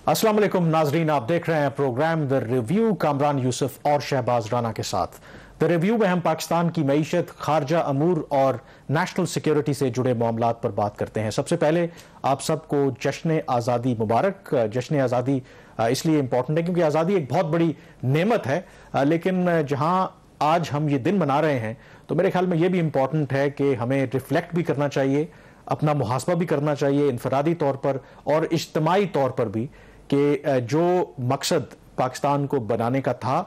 अस्सलाम वालेकुम नाजरीन, आप देख रहे हैं programme the review Kamran Yousuf और शहबाज राना के साथ। द रिव्यू में हम पाकिस्तान की मईशत, खारजा अमूर और नेशनल सिक्योरिटी से जुड़े मामलात पर बात करते हैं। सबसे पहले आप सबको जश्न आज़ादी मुबारक। जश्न आज़ादी इसलिए इम्पोर्टेंट है क्योंकि आज़ादी एक बहुत बड़ी नेमत है, लेकिन जहां आज हम ये दिन मना रहे हैं तो मेरे ख्याल में ये भी इम्पोर्टेंट है कि हमें रिफ्लेक्ट भी करना चाहिए, अपना मुहासबा भी करना चाहिए इनफरादी तौर पर और इज्तिमाई तौर पर भी, कि जो मकसद पाकिस्तान को बनाने का था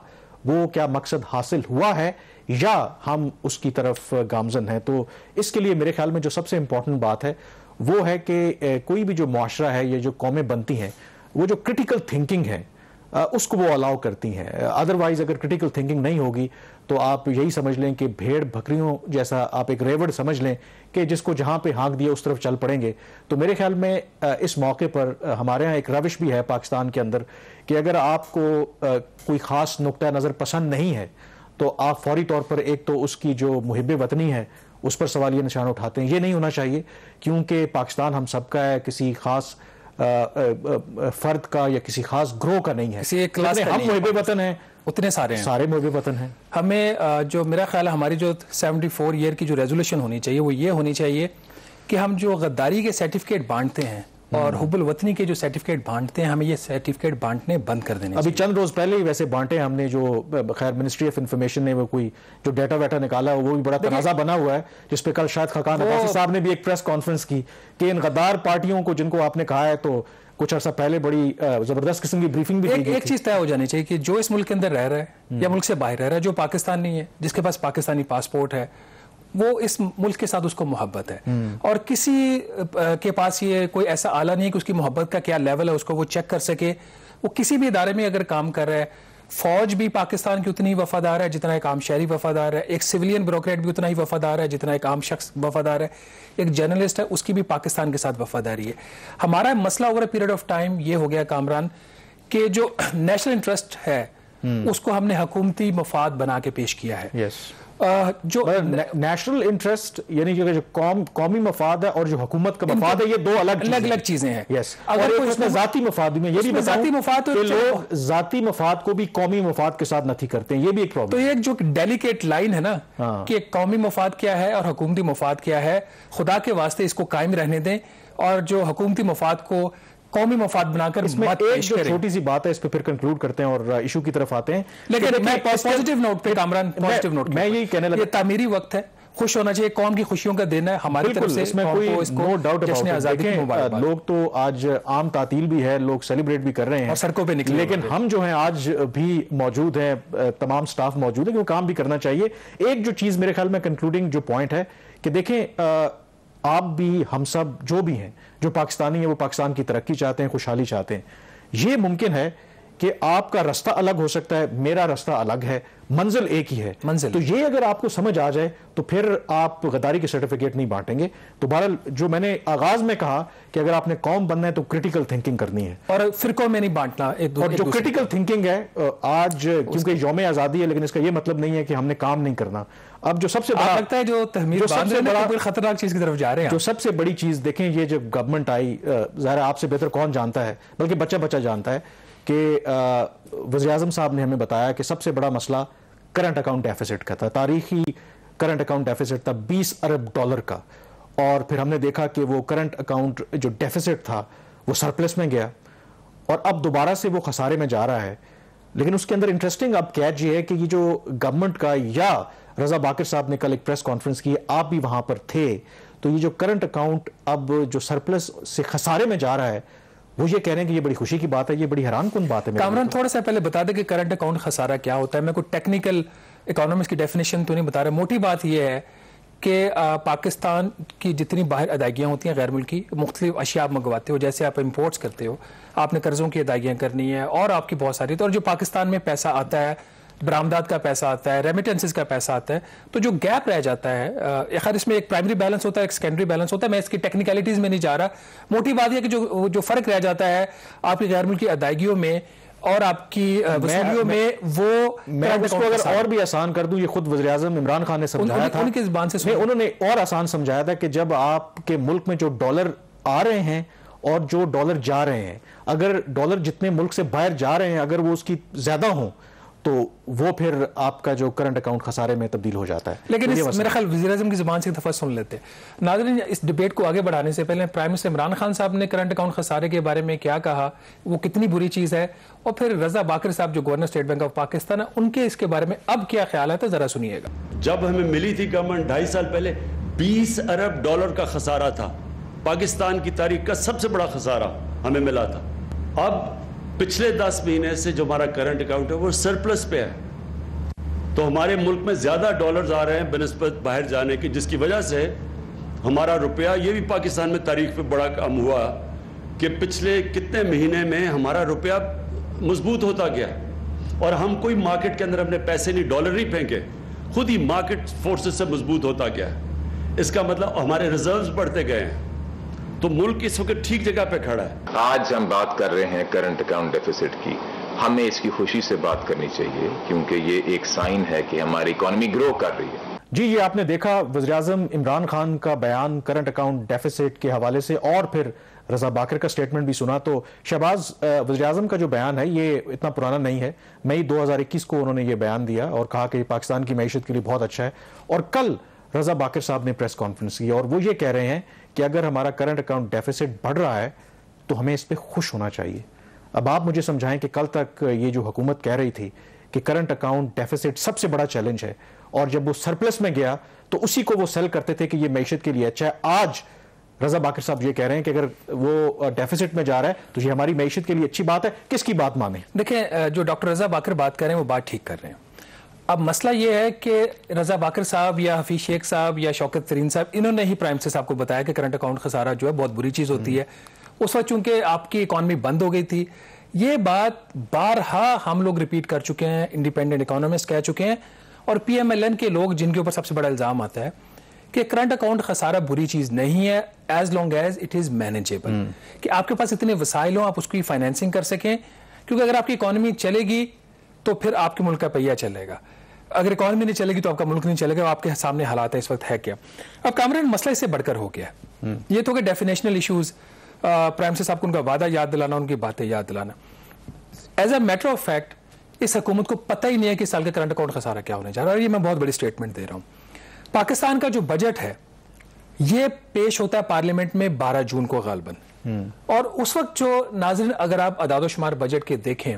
वो क्या मकसद हासिल हुआ है या हम उसकी तरफ गामजन हैं। तो इसके लिए मेरे ख्याल में जो सबसे इम्पोर्टेंट बात है वो है कि कोई भी जो मुआशरा है, ये जो कौमें बनती हैं, वो जो क्रिटिकल थिंकिंग है उसको वो अलाउ करती हैं। अदरवाइज अगर क्रिटिकल थिंकिंग नहीं होगी तो आप यही समझ लें कि भेड़ बकरियों जैसा आप एक रेवड़ समझ लें कि जिसको जहां पे हाँक दिया उस तरफ चल पड़ेंगे। तो मेरे ख्याल में इस मौके पर हमारे यहाँ एक रविश भी है पाकिस्तान के अंदर कि अगर आपको कोई ख़ास नुक्ता नज़र पसंद नहीं है तो आप फौरी तौर पर एक तो उसकी जो मुहिब वतनी है उस पर सवालिया निशान उठाते हैं। ये नहीं होना चाहिए क्योंकि पाकिस्तान हम सबका है, किसी खास फर्द का या किसी खास ग्रोह का नहीं है। हम मुहिब वतन हैं, उतने सारे हैं, सारे मुहिब वतन हैं। हमें जो मेरा ख्याल है हमारी जो 74 ईयर की जो रेजोल्यूशन होनी चाहिए वो ये होनी चाहिए कि हम जो गद्दारी के सर्टिफिकेट बांटते हैं और हुब्बुल वतनी के जो सर्टिफिकेट बांटते हैं, हमें ये सर्टिफिकेट बांटने बंद कर देने। अभी चंद रोज पहले ही वैसे बांटे हमने, जो खैर मिनिस्ट्री ऑफ इंफॉर्मेशन ने वो कोई जो डाटा वाटा निकाला वो भी बड़ा तनाजा बना हुआ है, जिस पे कल शायद खकान अब्बासी साहब ने भी एक प्रेस कॉन्फ्रेंस की कि इन गद्दार पार्टियों को जिनको आपने कहा है, तो कुछ अर्सा पहले बड़ी जबरदस्त किस्म की ब्रीफिंग भी एक चीज तय हो जानी चाहिए कि जो इस मुल्क के अंदर रह रहा है या मुल्क से बाहर रह रहा है, जो पाकिस्तान नहीं है, जिसके पास पाकिस्तानी पासपोर्ट है, वो इस मुल्क के साथ उसको मोहब्बत है और किसी के पास ये कोई ऐसा आला नहीं है कि उसकी मोहब्बत का क्या लेवल है उसको वो चेक कर सके। वो किसी भी इदारे में अगर काम कर रहा है, फौज भी पाकिस्तान की उतनी ही वफादार है जितना एक आम शहरी वफादार है, एक सिविलियन ब्यूरोक्रेट भी उतना ही वफादार है जितना एक आम शख्स वफादार है, एक जर्नलिस्ट है उसकी भी पाकिस्तान के साथ वफादारी है। हमारा मसला ओवर पीरियड ऑफ टाइम ये हो गया कामरान कि जो नेशनल इंटरेस्ट है उसको हमने हुकूमती मफाद बना के पेश किया है। जो नेशनल इंटरेस्ट यानी कि जो कौमी मफाद है और जो हुकूमत का मफाद है, ये दो अलग अलग चीजें हैं। यस, अगर कोई इसमें जाती मफाद में ये भी जाती मफाद तो लोग जाती मफाद को भी कौमी मफाद के साथ नथी करते हैं, ये भी एक प्रॉब्लम। तो ये एक जो डेलिकेट लाइन है ना कि कौमी मफाद क्या है और हुकूमती मफाद क्या है, खुदा के वास्ते इसको कायम रहने दें और जो हुकूमती मफाद को कौमी मफाद बनाकर इसमें एक जो छोटी सी बात है इस पे फिर कंक्लूड करते हैं और इशू की तरफ आते हैं। लेकिन मैं पॉजिटिव नोट पे कामरान, पॉजिटिव नोट मैं यही कहने लगा, ये तामीरी वक्त है, खुश होना चाहिए, कौम की खुशियों का दिन है हमारी तरफ से, इसमें कोई नो डाउट अबाउट। लोग तो आज आम तातील भी है, लोग सेलिब्रेट भी कर रहे हैं और सड़कों पे निकले, लेकिन हम जो हैं आज भी मौजूद हैं, तमाम स्टाफ मौजूद है क्योंकि काम भी करना चाहिए। एक जो चीज मेरे ख्याल में कंक्लूडिंग जो पॉइंट है कि देखें, आप भी, हम सब जो भी हैं, जो पाकिस्तानी हैं, वो पाकिस्तान की तरक्की चाहते हैं, खुशहाली चाहते हैं। ये मुमकिन है कि आपका रास्ता अलग हो सकता है, मेरा रास्ता अलग है, मंजिल एक ही है। मंजिल तो ये अगर आपको समझ आ जाए तो फिर आप गद्दारी के सर्टिफिकेट नहीं बांटेंगे। तो बहरहाल जो मैंने आगाज में कहा कि अगर आपने कौम बनना है तो क्रिटिकल थिंकिंग करनी है और फिरकों में नहीं बांटना। और जो क्रिटिकल थिंकिंग है आज, क्योंकि यौम आज़ादी है, लेकिन इसका ये मतलब नहीं है कि हमने काम नहीं करना। अब जो सबसे बड़ा लगता है जो तहमीर सबसे बड़ा खतरनाक चीज की तरफ जा रहे हैं, जो सबसे बड़ी चीज देखें, ये जब गवर्नमेंट आई, ज़ाहिर आपसे बेहतर कौन जानता है, बल्कि बच्चा बच्चा जानता है कि वज़ीर आज़म साहब ने हमें बताया कि सबसे बड़ा मसला करंट अकाउंट डेफिसिट का था, तारीखी करंट अकाउंट डेफिसिट था $20 अरब का। और फिर हमने देखा कि वो करंट अकाउंट जो डेफिसिट था वो सरप्लस में गया और अब दोबारा से वो खसारे में जा रहा है। लेकिन उसके अंदर इंटरेस्टिंग अब कैच ये है कि ये जो गवर्नमेंट का, या रजा बाकिर साहब ने कल एक प्रेस कॉन्फ्रेंस की, आप भी वहां पर थे, तो ये जो करंट अकाउंट अब जो सरप्लस से खसारे में जा रहा है, वो ये कह रहे हैं कि ये बड़ी खुशी की बात है, ये बड़ी हैरान कुन बात है। कामरान थोड़ा सा पहले बता दें कि करंट अकाउंट खसारा क्या होता है। मैं कोई टेक्निकल इकोनॉमिक्स की डेफिनेशन तो नहीं बता रहा, मोटी बात यह है कि पाकिस्तान की जितनी बाहर अदायगियाँ होती हैं गैर मुल्की, मुख्तलिफ अशिया आप मंगवाते हो, जैसे आप इम्पोर्ट्स करते हो, आपने कर्जों की अदायगियाँ करनी है और आपकी बहुत सारी, तो और जो पाकिस्तान में पैसा आता है, बरामदात का पैसा आता है, रेमिटेंसेस का पैसा आता है, तो जो गैप रह जाता है, खैर इसमें एक प्राइमरी बैलेंस होता है, एक सेकेंडरी बैलेंस होता है, मैं इसकी टेक्निकलिटीज में नहीं जा रहा। मोटी बात यह कि जो फर्क रह जाता है आपकी गैर मुल्की अदायगियों में और आपकी वसूलियों में, वो मैं उसको अगर और भी आसान कर दूं, ये खुद वज़ीर आज़म इमरान खान ने समझाया था, उनकी ज़बान से उन्होंने और आसान समझाया था कि जब आपके मुल्क में जो डॉलर आ रहे हैं और जो डॉलर जा रहे हैं, अगर डॉलर जितने मुल्क से बाहर जा रहे हैं अगर वो उसकी ज्यादा हो तो वो फिर आपका जो करंट अकाउंट खसारे में तब्दील हो जाता है। लेकिन मेरा ख्याल वज़ीर-ए-आज़म की ज़ुबान से एक दफ़ा सुन लेते हैं। नाज़रीन, इस डिबेट को आगे बढ़ाने से पहले प्राइम मिनिस्टर इमरान खान साहब ने करंट अकाउंट खसारे के बारे में क्या कहा, वो कितनी बुरी चीज़ है, और फिर रजा बाकर साहब जो governor state bank of Pakistan है उनके इसके बारे में अब क्या ख्याल है, तो ज़रा सुनिएगा। जब हमें मिली थी गवर्नमेंट 2.5 साल पहले, 20 अरब डॉलर का खसारा था। पाकिस्तान की तारीख का सबसे बड़ा खसारा हमें मिला था। अब पिछले 10 महीने से जो हमारा करंट अकाउंट है वो सरप्लस पे है, तो हमारे मुल्क में ज्यादा डॉलर्स आ रहे हैं बनिस्बत बाहर जाने की, जिसकी वजह से हमारा रुपया, ये भी पाकिस्तान में तारीख पे बड़ा कम हुआ कि पिछले कितने महीने में हमारा रुपया मजबूत होता गया, और हम कोई मार्केट के अंदर अपने पैसे नहीं, डॉलर नहीं फेंके, खुद ही मार्केट फोर्सेस से मजबूत होता गया। इसका मतलब हमारे रिजर्व्स बढ़ते गए हैं, तो मुल्क इस वक्त ठीक जगह पे खड़ा है। आज हम बात कर रहे हैं करंट अकाउंट डेफिसिट की। हमें इसकी खुशी से बात करनी चाहिए क्योंकि ये एक साइन है कि हमारी इकोनॉमी ग्रो कर रही है। जी, ये आपने देखा वज़ीर-ए-आज़म इमरान खान का बयान करंट अकाउंट डेफिसिट के हवाले से, और फिर रजा बाकर का स्टेटमेंट भी सुना। तो शहबाज, वज़ीर-ए-आज़म का जो बयान है ये इतना पुराना नहीं है, मई 2021 को उन्होंने ये बयान दिया और कहा कि पाकिस्तान की मईशत के लिए बहुत अच्छा है। और कल रजा बाकर साहब ने प्रेस कॉन्फ्रेंस की और वो ये कह रहे हैं कि अगर हमारा करंट अकाउंट डेफिसिट बढ़ रहा है तो हमें इस पर खुश होना चाहिए। अब आप मुझे समझाएं कि कल तक ये जो हुकूमत कह रही थी कि करंट अकाउंट डेफिसिट सबसे बड़ा चैलेंज है, और जब वो सरप्लस में गया तो उसी को वो सेल करते थे कि ये मईशत के लिए अच्छा है। आज रजा बाकर साहब ये कह रहे हैं कि अगर वो डेफिसिट में जा रहा है तो ये हमारी मईशत के लिए अच्छी बात है। किसकी बात माने? देखिए, जो डॉक्टर रजा बाकर बात कर रहे हैं वो बात ठीक कर रहे हैं। अब मसला ये है कि रजा बाकर साहब या हफीज शेख साहब या शौकत तरीन साहब, इन्होंने ही प्राइम मिनिस्टर साहब को बताया कि करंट अकाउंट खसारा जो है बहुत बुरी चीज़ होती है। उस वक्त चूंकि आपकी इकॉनमी बंद हो गई थी, ये बात बारहा हम लोग रिपीट कर चुके हैं, इंडिपेंडेंट इकोनॉमिस्ट कह चुके हैं, और PMLN के लोग जिनके ऊपर सबसे बड़ा इल्ज़ाम आता है कि करंट अकाउंट खसारा बुरी चीज़ नहीं है as long as it is manageable, कि आपके पास इतने वसाइल हो, आप उसकी फाइनेंसिंग कर सकें। क्योंकि अगर आपकी इकॉनमी चलेगी तो फिर आपके मुल्क का पहिया चलेगा, अगर इकॉनमी नहीं चलेगी तो आपका मुल्क नहीं चलेगा। आपके सामने हालात है इस वक्त है क्या। अब कामरान, मसला इससे बढ़कर हो गया। ये तो कि डेफिनेशनल इशूज, प्राइम मिनिस्टर साहब को उनका वादा याद दिलाना, उनकी बातें याद दिलाना। As a matter of fact इस हुकूमत को पता ही नहीं है कि साल का करंट अकाउंट खसारा क्या होने जा रहा है। और ये मैं बहुत बड़ी स्टेटमेंट दे रहा हूं। पाकिस्तान का जो बजट है ये पेश होता है पार्लियामेंट में 12 जून को गालबन, और उस वक्त जो नाज़रीन, अगर आप अदादोशुमार बजट के देखें,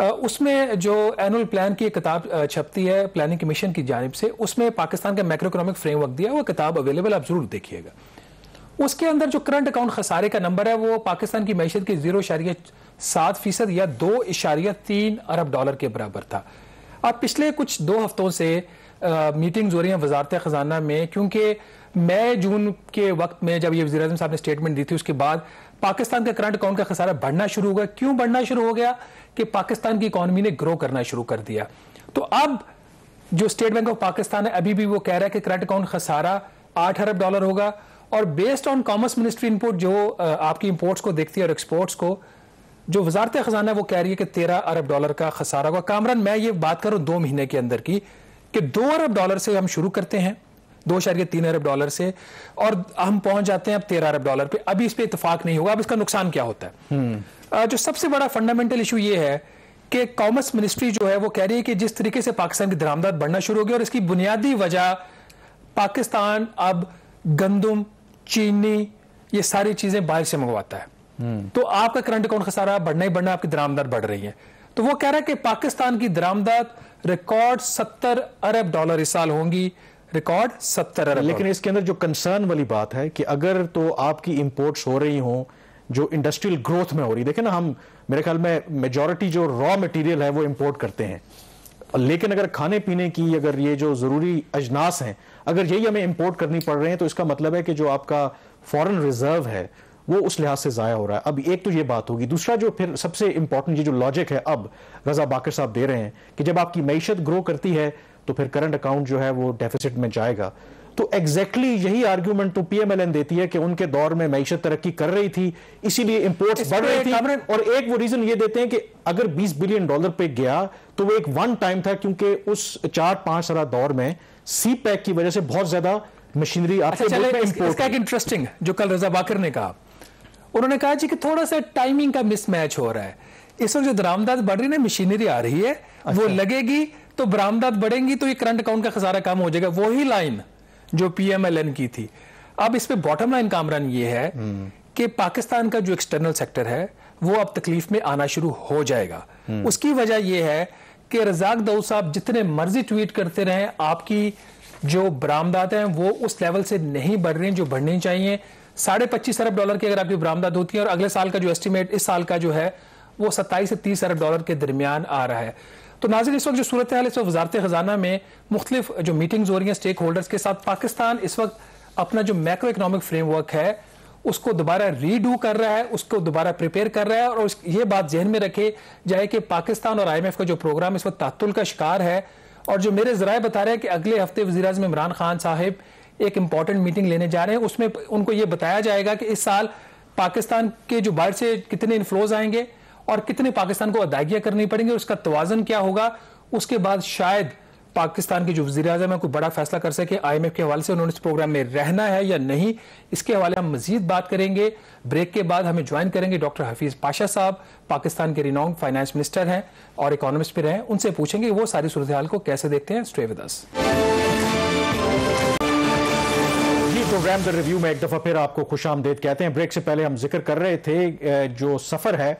उसमें जो एनुअल प्लान की किताब छपती है प्लानिंग कमीशन की जानिब से, उसमें पाकिस्तान का मैक्रो इकोनॉमिक फ्रेमवर्क दिया, वो किताब अवेलेबल, आप जरूर देखिएगा। उसके अंदर जो करंट अकाउंट खसारे का नंबर है वो पाकिस्तान की मैशत की 0.7% या 2.3 अरब डॉलर के बराबर था। अब पिछले कुछ 2 हफ्तों से मीटिंग्स हो रही हैं वजारत खजाना में, क्योंकि मई जून के वक्त में जब ये वज़ीर-ए-आज़म साहब ने स्टेटमेंट दी थी उसके बाद पाकिस्तान का करंट अकाउंट का खसारा बढ़ना शुरू हो गया। क्यों बढ़ना शुरू हो गया? कि पाकिस्तान की इकॉनमी ने ग्रो करना शुरू कर दिया। तो अब जो स्टेट बैंक ऑफ पाकिस्तान है अभी भी वो कह रहा है कि करंट अकाउंट खसारा 8 अरब डॉलर होगा, और based on commerce ministry input जो आपकी इंपोर्ट्स को देखती है और एक्सपोर्ट्स को, जो वजारत खजाना है वो कह रही है कि 13 अरब डॉलर का खसारा होगा। कामरान, मैं ये बात करूं 2 महीने के अंदर की, कि 2 अरब डॉलर से हम शुरू करते हैं, 2.3 अरब डॉलर से, और हम पहुंच जाते हैं अब 13 अरब डॉलर पे। अभी इस पे इत्तेफाक नहीं होगा। अब इसका नुकसान क्या होता है? जो सबसे बड़ा फंडामेंटल इशू ये है कि कॉमर्स मिनिस्ट्री जो है वो कह रही है कि जिस तरीके से पाकिस्तान की दरामदात बढ़ना शुरू हो गई, और इसकी बुनियादी वजह पाकिस्तान अब गंदम, चीनी, ये सारी चीजें बाहर से मंगवाता है, तो आपका करंट अकाउंट खसारा बढ़ना ही बढ़ना, आपकी दरामदात बढ़ रही है। तो वो कह रहा है कि पाकिस्तान की दरामदात रिकॉर्ड 70 अरब डॉलर इस साल होंगी, रिकॉर्ड 70 अरब। लेकिन इसके अंदर जो कंसर्न वाली बात है कि अगर तो आपकी इंपोर्ट्स हो रही हों जो इंडस्ट्रियल ग्रोथ में हो रही, देखें ना, हम मेरे ख्याल में मेजॉरिटी जो रॉ मटेरियल है वो इंपोर्ट करते हैं, लेकिन अगर खाने पीने की, अगर ये जो जरूरी अजनास हैं, अगर यही हमें इंपोर्ट करनी पड़ रहे हैं, तो इसका मतलब है कि जो आपका फॉरेन रिजर्व है वो उस लिहाज से ज़ाया हो रहा है। अब एक तो ये बात होगी। दूसरा जो फिर सबसे इंपॉर्टेंट ये जो लॉजिक है अब रजा बाकर साहब दे रहे हैं कि जब आपकी मईशत ग्रो करती है तो फिर करंट अकाउंट जो है वो डेफिसिट में जाएगा। तो एग्जैक्टली यही आर्ग्यूमेंट तो PMLN देती है कि उनके दौर में मईशत तरक्की कर रही थी, इसीलिए इंपोर्ट्स बढ़ रही थी। और एक वो रीजन ये देते हैं कि अगर $20 बिलियन पे गया तो वो एक वन टाइम था, क्योंकि उस 4-5 साल दौर में CPEC की वजह से बहुत ज्यादा मशीनरी आपके मुल्क में इंपोर्ट। इसका एक इंटरेस्टिंग जो कल रजा बाकर ने कहा, उन्होंने कहा जी कि थोड़ा सा टाइमिंग का मिसमैच हो रहा है। इस वक्त जो दरामदात बढ़ रही है ना, मशीनरी आ रही है, वो लगेगी तो बरामदात बढ़ेंगी तो ये करंट अकाउंट का खसारा कम हो जाएगा। वही लाइन जो PMLN की थी। अब इस पे बॉटम लाइन कामरान ये है कि पाकिस्तान का जो एक्सटर्नल सेक्टर है वो अब तकलीफ में आना शुरू हो जाएगा। उसकी वजह यह है कि रज़ाक दाऊद साहब जितने मर्जी ट्वीट करते रहे, आपकी जो बरामदात हैं वो उस लेवल से नहीं बढ़ रही हैं जो बढ़नी चाहिए। $25.5 अरब की अगर आपकी बरामदात होती है और अगले साल का जो एस्टिमेट इस साल का जो है वो 27 से 30 अरब डॉलर के दरमियान आ रहा है। तो नाज़रीन, इस वक्त जो सूरत हाल, इस वक्त वज़ारत ख़जाना में मुख्तलिफ जो मीटिंग्स हो रही हैं स्टेक होल्डर्स के साथ, पाकिस्तान इस वक्त अपना जो मैक्रो इकोनॉमिक फ्रेमवर्क है उसको दोबारा रीडू कर रहा है, उसको दोबारा प्रिपेयर कर रहा है। और ये बात जहन में रखे जाए कि पाकिस्तान और IMF का जो प्रोग्राम इस वक्त तात्तुल का शिकार है। और जो मेरे ज़राए बता रहे हैं कि अगले हफ्ते वज़ीर-ए-आज़म इमरान खान साहिब एक इंपॉर्टेंट मीटिंग लेने जा रहे हैं, उसमें उनको ये बताया जाएगा कि इस साल पाकिस्तान के जो बाहर से कितने इनफ्लोज आएंगे और कितने पाकिस्तान को अदायगियां करनी पड़ेंगी, उसका तवाज़न क्या होगा। उसके बाद शायद पाकिस्तान के जो वज़ीर-ए-आज़म है कोई बड़ा फैसला कर सके IMF के हवाले से उन्होंने इस प्रोग्राम में रहना है या नहीं। इसके हवाले हम मजीद बात करेंगे। ब्रेक के बाद हमें ज्वाइन करेंगे डॉक्टर हफीज पाशा साहब, पाकिस्तान के रिनाउंड फाइनेंस मिनिस्टर हैं और इकोनॉमिस्ट भी रहे। उनसे पूछेंगे वो सारी सूरत हाल को कैसे देखते हैं। Stay with us. Programme the review में एक दफा फिर आपको खुशामदीद कहते हैं। ब्रेक से पहले हम जिक्र कर रहे थे जो सफर है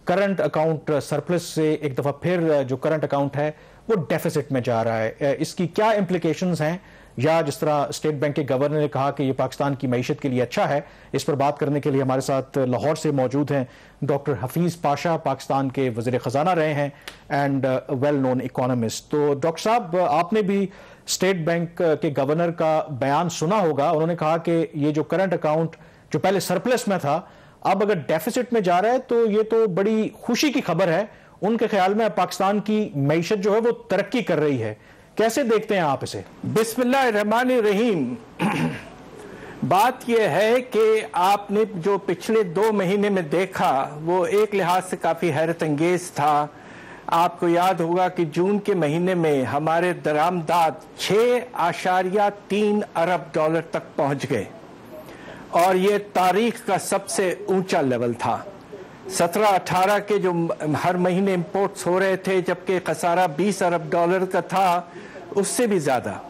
करंट अकाउंट सरप्लस से एक दफा फिर जो करंट अकाउंट है वो डेफिसिट में जा रहा है। इसकी क्या इंप्लीकेशंस हैं, या जिस तरह स्टेट बैंक के गवर्नर ने कहा कि ये पाकिस्तान की मईशत के लिए अच्छा है, इस पर बात करने के लिए हमारे साथ लाहौर से मौजूद हैं डॉक्टर हफीज पाशा, पाकिस्तान के वज़ीर ख़जाना रहे हैं एंड वेल नोन इकोनॉमिस्ट। तो डॉक्टर साहब, आपने भी स्टेट बैंक के गवर्नर का बयान सुना होगा। उन्होंने कहा कि ये जो करंट अकाउंट जो पहले सरप्लस में था अब अगर डेफिसिट में जा रहा है तो ये तो बड़ी खुशी की खबर है। उनके ख्याल में पाकिस्तान की मईशत जो है वो तरक्की कर रही है। कैसे देखते हैं आप इसे? बिस्मिल्लाहिर्रहमानिर्रहीम। बात यह है कि आपने जो पिछले 2 महीने में देखा वो एक लिहाज से काफ़ी हैरत अंगेज था। आपको याद होगा कि जून के महीने में हमारे दरामदात 6.3 अरब डॉलर तक पहुंच गए और ये तारीख का सबसे ऊंचा लेवल था। 17-18 के जो हर महीने इंपोर्ट्स हो रहे थे, जबकि खसारा 20 अरब डॉलर का था, उससे भी ज़्यादा।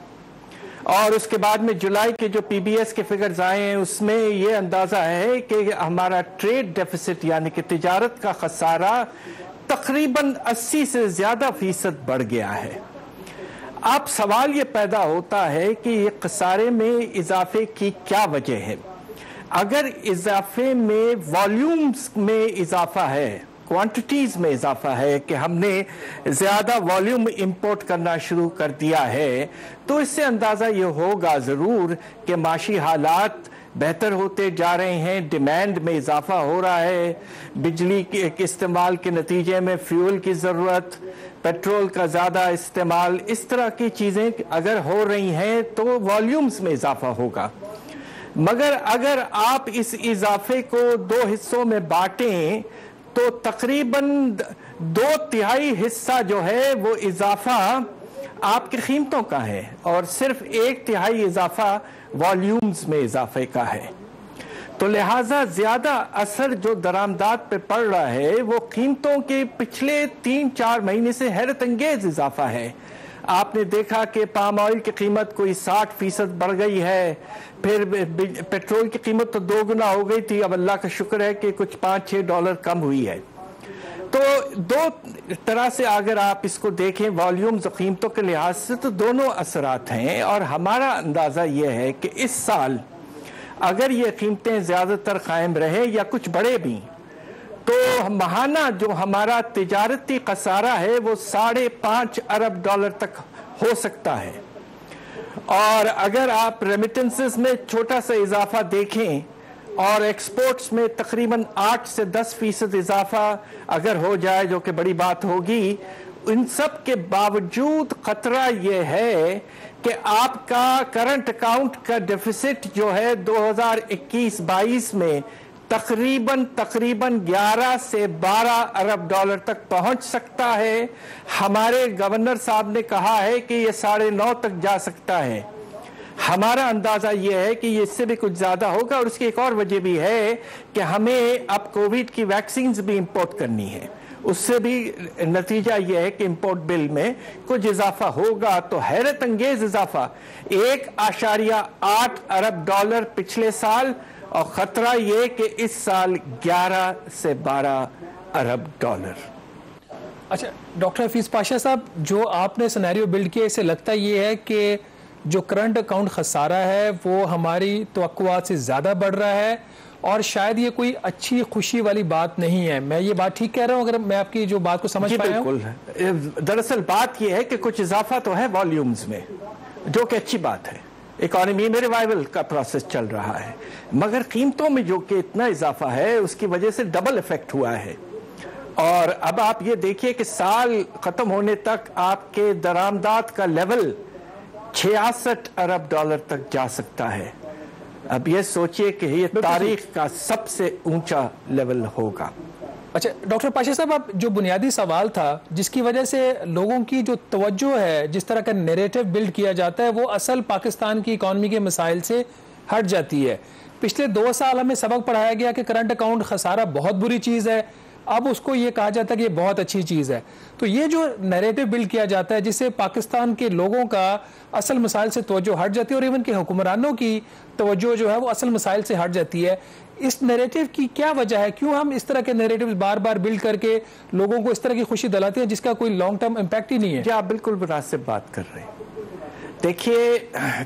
और उसके बाद में जुलाई के जो PBS के फिगर्स आए हैं उसमें ये अंदाज़ा है कि हमारा ट्रेड डेफिसिट यानी कि तिजारत का खसारा तकरीबन 80 से ज़्यादा फीसद बढ़ गया है। अब सवाल ये पैदा होता है कि ये खसारे में इजाफे की क्या वजह है। अगर इजाफे में वॉल्यूम्स में इजाफा है, क्वांटिटीज में इजाफा है कि हमने ज़्यादा वॉल्यूम इंपोर्ट करना शुरू कर दिया है, तो इससे अंदाज़ा ये होगा ज़रूर कि माशी हालात बेहतर होते जा रहे हैं, डिमांड में इजाफा हो रहा है, बिजली के इस्तेमाल के नतीजे में फ्यूल की ज़रूरत, पेट्रोल का ज़्यादा इस्तेमाल, इस तरह की चीज़ें अगर हो रही हैं तो वॉल्यूम्स में इजाफा होगा। मगर अगर आप इस इजाफे को 2 हिस्सों में बांटें तो तकरीबन 2/3 हिस्सा जो है वो इजाफा आपकी कीमतों का है और सिर्फ 1/3 इजाफा वॉल्यूम्स में इजाफे का है। तो लिहाजा ज्यादा असर जो दरामदात पे पड़ रहा है वो कीमतों के पिछले 3-4 महीने से हैरत अंगेज इजाफा है। आपने देखा कि पाम ऑयल की कीमत कोई 60% बढ़ गई है, फिर पेट्रोल की कीमत तो 2 गुना हो गई थी, अब अल्लाह का शुक्र है कि कुछ $5-6 कम हुई है। तो 2 तरह से अगर आप इसको देखें वॉल्यूम्स और कीमतों के लिहाज से तो दोनों असरात हैं। और हमारा अंदाज़ा यह है कि इस साल अगर ये कीमतें ज़्यादातर कायम रहे या कुछ बढ़े भी तो माहाना जो हमारा तिजारती खसारा है वो 5.5 अरब डॉलर तक हो सकता है। और अगर आप रेमिटेंसेस में छोटा सा इजाफा देखें और एक्सपोर्ट्स में तकरीबन 8 से 10% इजाफा अगर हो जाए, जो कि बड़ी बात होगी, इन सब के बावजूद खतरा यह है कि आपका करंट अकाउंट का डेफिसिट जो है 2021-22 में तकरीबन 11 से 12 अरब डॉलर तक पहुंच सकता है। हमारे गवर्नर साहब ने कहा है कि ये 9.5 तक जा सकता है। हमारा अंदाजा ये है कि ये इससे भी कुछ ज्यादा होगा, और उसकी एक और वजह भी है कि हमें अब कोविड की वैक्सीन भी इंपोर्ट करनी है। उससे भी नतीजा यह है कि इंपोर्ट बिल में कुछ इजाफा होगा, तो हैरत अंगेज इजाफा 1.8 अरब डॉलर पिछले साल, और खतरा यह कि इस साल 11 से 12 अरब डॉलर। अच्छा डॉक्टर हफीज पाशा साहब, जो आपने सिनेरियो बिल्ड किया, इससे लगता ये है कि जो करंट अकाउंट खसारा है वो हमारी तवक्कुआत से ज़्यादा बढ़ रहा है, और शायद ये कोई अच्छी खुशी वाली बात नहीं है। मैं ये बात ठीक कह रहा हूँ, अगर मैं आपकी जो बात को समझ पाया हूँ? बिल्कुल। दरअसल बात ये है कि कुछ इजाफा तो है वॉल्यूम्स में, जो कि अच्छी बात है, इकोनॉमी में रिवाइवल का प्रोसेस चल रहा है, मगर कीमतों में जो कि इतना इजाफा है उसकी वजह से डबल इफेक्ट हुआ है। और अब आप ये देखिए कि साल खत्म होने तक आपके दरामदात का लेवल 66 अरब डॉलर तक जा सकता है। अब ये सोचिए कि ये तारीख का सबसे ऊंचा लेवल होगा। अच्छा डॉक्टर पाशा साहब, अब जो बुनियादी सवाल था जिसकी वजह से लोगों की जो तवज्जो है, जिस तरह का नैरेटिव बिल्ड किया जाता है, वो असल पाकिस्तान की इकॉनमी के मसाइल से हट जाती है। पिछले 2 साल हमें सबक पढ़ाया गया कि करंट अकाउंट खसारा बहुत बुरी चीज़ है, अब उसको ये कहा जाता है कि ये बहुत अच्छी चीज़ है। तो ये जो नैरेटिव बिल्ड किया जाता है जिससे पाकिस्तान के लोगों का असल मसाइल से तवज्जो हट जाती है, और इवन के हुक्मरानों की तवज्जो जो है वो असल मसाइल से हट जाती है, इस नैरेटिव की क्या वजह है? क्यों हम इस तरह के नैरेटिव बार बार बिल्ड करके लोगों को इस तरह की खुशी दिलाते हैं जिसका कोई लॉन्ग टर्म इम्पैक्ट ही नहीं है? जी आप बिल्कुल मुनासिब बात कर रहे हैं। देखिए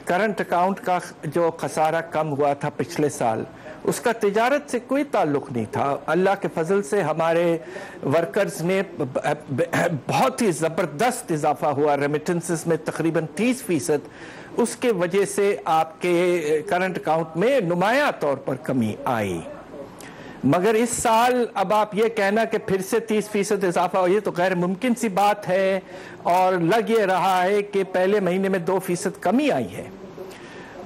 करंट अकाउंट का जो खसारा कम हुआ था पिछले साल, उसका तिजारत से कोई ताल्लुक नहीं था। अल्लाह के फजल से हमारे वर्कर्स ने बहुत ही ज़बरदस्त इजाफा हुआ, रेमिटेंसेस में तकरीबन 30%, उसके वजह से आपके करंट अकाउंट में नुमाया तौर पर कमी आई। मगर इस साल अब आप ये कहना कि फिर से 30% इजाफा हो, ये तो गैर मुमकिन सी बात है, और लग ये रहा है कि पहले महीने में 2% कमी आई है।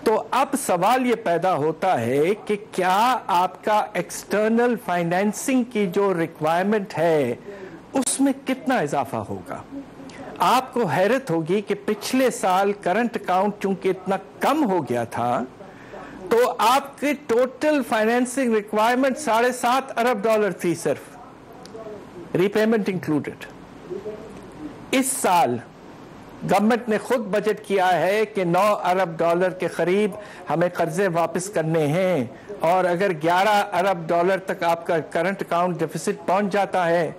तो अब सवाल ये पैदा होता है कि क्या आपका एक्सटर्नल फाइनेंसिंग की जो रिक्वायरमेंट है उसमें कितना इजाफा होगा। आपको हैरत होगी कि पिछले साल करंट अकाउंट चूंकि इतना कम हो गया था, तो आपकी टोटल फाइनेंसिंग रिक्वायरमेंट 7.5 अरब डॉलर थी, सिर्फ रीपेमेंट इंक्लूडेड। इस साल गवर्नमेंट ने खुद बजट किया है कि 9 अरब डॉलर के करीब हमें कर्जे वापस करने हैं, और अगर 11 अरब डॉलर तक आपका करंट अकाउंट डेफिसिट पहुंच जाता है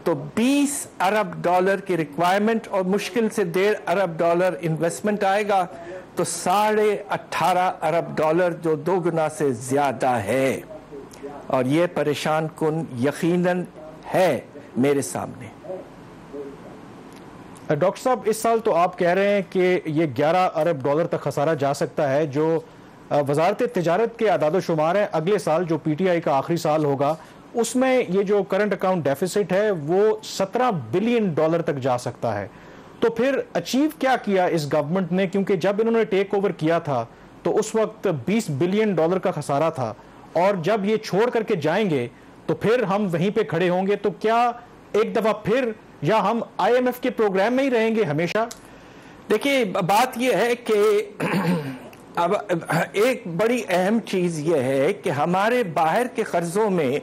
तो 20 अरब डॉलर की रिक्वायरमेंट और मुश्किल से 1.5 अरब डॉलर इन्वेस्टमेंट आएगा, तो 18.5 अरब डॉलर, जो 2 गुना से ज्यादा है। और ये परेशान कुन यकीनन है मेरे सामने। डॉक्टर साहब, इस साल तो आप कह रहे हैं कि ये 11 अरब डॉलर तक खसारा जा सकता है, जो वजारत तिजारत के आदाद-ओ-शुमार है। अगले साल जो पीटीआई का आखिरी साल होगा उसमें ये जो करंट अकाउंट डेफिसिट है वो 17 बिलियन डॉलर तक जा सकता है। तो फिर अचीव क्या किया इस गवर्नमेंट ने? क्योंकि जब इन्होंने टेक ओवर किया था तो उस वक्त 20 बिलियन डॉलर का खसारा था, और जब ये छोड़ करके जाएंगे तो फिर हम वहीं पे खड़े होंगे। तो क्या एक दफा फिर, या हम IMF के प्रोग्राम में ही रहेंगे हमेशा? देखिए बात यह है कि अब एक बड़ी अहम चीज यह है कि हमारे बाहर के कर्जों में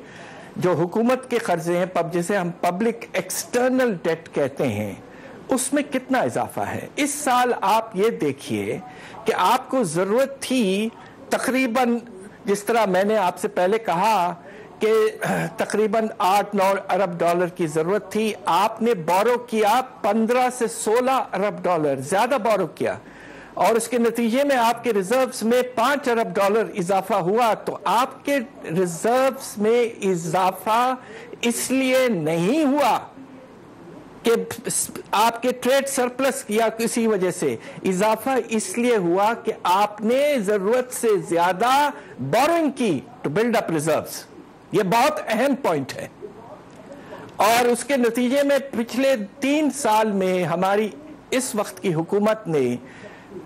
जो हुकूमत के कर्जे हैं, जिसे हम पब्लिक एक्सटर्नल डेट कहते हैं, उसमें कितना इजाफा है। इस साल आप ये देखिए कि आपको जरूरत थी तकरीबन, जिस तरह मैंने आपसे पहले कहा कि तकरीबन 8-9 अरब डॉलर की जरूरत थी, आपने बोरो किया 15 से 16 अरब डॉलर, ज्यादा बोरो किया, और उसके नतीजे में आपके रिजर्व्स में 5 अरब डॉलर इजाफा हुआ। तो आपके रिजर्व्स में इजाफा इसलिए नहीं हुआ कि आपके ट्रेड सरप्लस या किसी वजह से, इजाफा इसलिए हुआ कि आपने जरूरत से ज्यादा बोरोइंग की टू बिल्ड अप रिजर्व्स। ये बहुत अहम पॉइंट है, और उसके नतीजे में पिछले 3 साल में हमारी इस वक्त की हुकूमत ने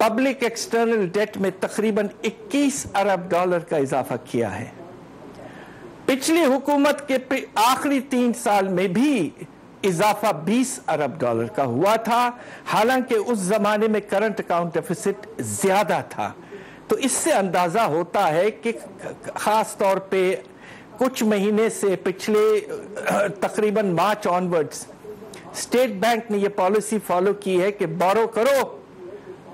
पब्लिक एक्सटर्नल डेट में तकरीबन 21 अरब डॉलर का इजाफा किया है। पिछली हुकूमत के आखिरी 3 साल में भी इजाफा 20 अरब डॉलर का हुआ था, हालांकि उस जमाने में करंट अकाउंट डेफिसिट ज्यादा था। तो इससे अंदाजा होता है कि खास तौर पे कुछ महीने से पिछले तकरीबन मार्च ऑनवर्ड्स स्टेट बैंक ने यह पॉलिसी फॉलो की है कि बोरो करो,